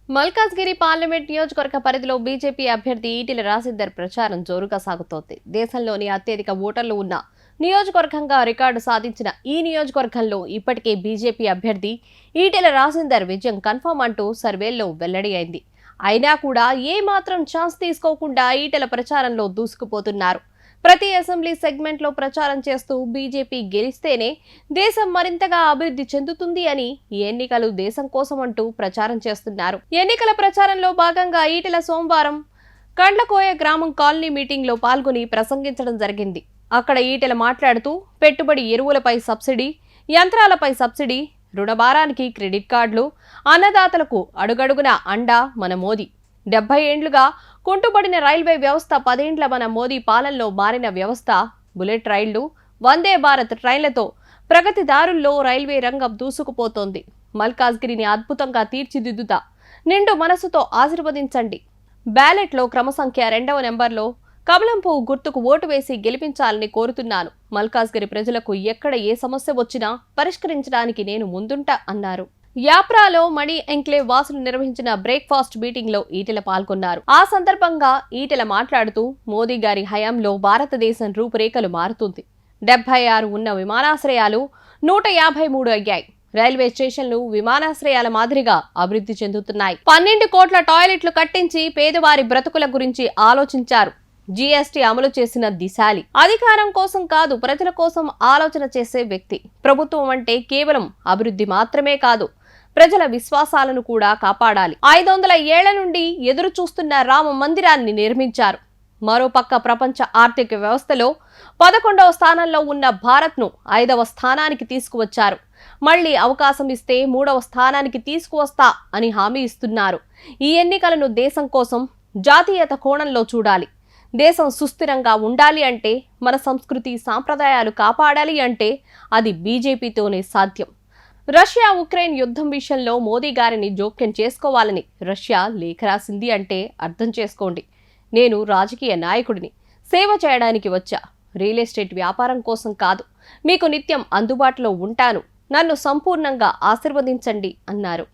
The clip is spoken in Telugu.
మల్కాజ్గిరి పార్లమెంట్ నియోజకవర్గ పరిధిలో బీజేపీ అభ్యర్థి ఈటెల రాజేందర్ ప్రచారం జోరుగా సాగుతోంది. దేశంలోని అత్యధిక ఓటర్లు ఉన్న నియోజకవర్గంగా రికార్డు సాధించిన ఈ నియోజకవర్గంలో ఇప్పటికే బీజేపీ అభ్యర్థి ఈటెల రాజేందర్ విజయం కన్ఫర్మ్ అంటూ సర్వేల్లో వెల్లడి అయింది. అయినా కూడా ఏ మాత్రం ఛాన్స్ తీసుకోకుండా ఈటెల ప్రచారంలో దూసుకుపోతున్నారు. ప్రతి అసెంబ్లీ సెగ్మెంట్లో ప్రచారం చేస్తూ బీజేపీ గెలిస్తేనే దేశం మరింతగా అభివృద్ధి చెందుతుంది అని ఈ ఎన్నికలు దేశం కోసం అంటూ ప్రచారం చేస్తున్నారు. ఎన్నికల ప్రచారంలో భాగంగా ఈటెల సోమవారం కండ్లకోయ గ్రామం కాలనీ మీటింగ్ లో పాల్గొని ప్రసంగించడం జరిగింది. అక్కడ ఈటెల మాట్లాడుతూ పెట్టుబడి ఎరువులపై సబ్సిడీ, యంత్రాలపై సబ్సిడీ, రుణభారానికి క్రెడిట్ కార్డులు, అన్నదాతలకు అడుగడుగున అండా మన మోదీ, 70 ఏండ్లుగా కుంటుపడిన రైల్వే వ్యవస్థ 10 ఏండ్ల మన మోదీ పాలనలో మారిన వ్యవస్థ, బుల్లెట్ రైళ్లు, వందే భారత్ ట్రైన్లతో ప్రగతిదారుల్లో రైల్వే రంగం దూసుకుపోతోంది. మల్కాజ్గిరిని అద్భుతంగా తీర్చిదిద్దుతా, నిండు మనసుతో ఆశీర్వదించండి. బ్యాలెట్లో క్రమ సంఖ్య 2వ నెంబర్లో కమలం పువ్వు గుర్తుకు ఓటు వేసి గెలిపించాలని కోరుతున్నాను. మల్కాజ్గిరి ప్రజలకు ఎక్కడ ఏ సమస్య వచ్చినా పరిష్కరించడానికి నేను ముందుంటా అన్నారు. యాప్రాలో మణి ఎంక్లేవ్ వాసులు నిర్వహించిన బ్రేక్ఫాస్ట్ మీటింగ్ లో ఈటెల పాల్గొన్నారు. ఆ సందర్భంగా ఈటెల మాట్లాడుతూ మోదీ గారి హయాంలో భారతదేశం రూపురేఖలు మారుతుంది. 76 ఉన్న విమానాశ్రయాలు 153 అయ్యాయి. రైల్వే స్టేషన్లు విమానాశ్రయాల మాదిరిగా అభివృద్ధి చెందుతున్నాయి. 12 కోట్ల టాయిలెట్లు కట్టించి పేదవారి బ్రతుకుల గురించి ఆలోచించారు. జీఎస్టీ అమలు చేసిన దిశాలి. అధికారం కోసం కాదు, ప్రజల కోసం ఆలోచన చేసే వ్యక్తి. ప్రభుత్వం అంటే కేవలం అభివృద్ధి మాత్రమే కాదు, ప్రజల విశ్వాసాలను కూడా కాపాడాలి. 500 ఏళ్ల నుండి ఎదురు చూస్తున్న రామ మందిరాన్ని నిర్మించారు. మరోపక్క ప్రపంచ ఆర్థిక వ్యవస్థలో 11వ స్థానంలో ఉన్న భారత్ను 5వ స్థానానికి తీసుకువచ్చారు. మళ్లీ అవకాశం ఇస్తే 3వ స్థానానికి తీసుకువస్తా అని హామీ ఇస్తున్నారు. ఈ ఎన్నికలను దేశం కోసం, జాతీయత కోణంలో చూడాలి. దేశం సుస్థిరంగా ఉండాలి అంటే, మన సంస్కృతి సాంప్రదాయాలు కాపాడాలి అంటే అది బీజేపీతోనే సాధ్యం. రష్యా ఉక్రెయిన్ యుద్ధం విషయంలో మోదీ గారిని జోక్యం చేసుకోవాలని రష్యా లేఖ రాసింది అంటే అర్థం చేసుకోండి. నేను రాజకీయ నాయకుడిని, సేవ చేయడానికి వచ్చా, రియల్ ఎస్టేట్ వ్యాపారం కోసం కాదు. మీకు నిత్యం అందుబాటులో ఉంటాను. నన్ను సంపూర్ణంగా ఆశీర్వదించండి అన్నారు.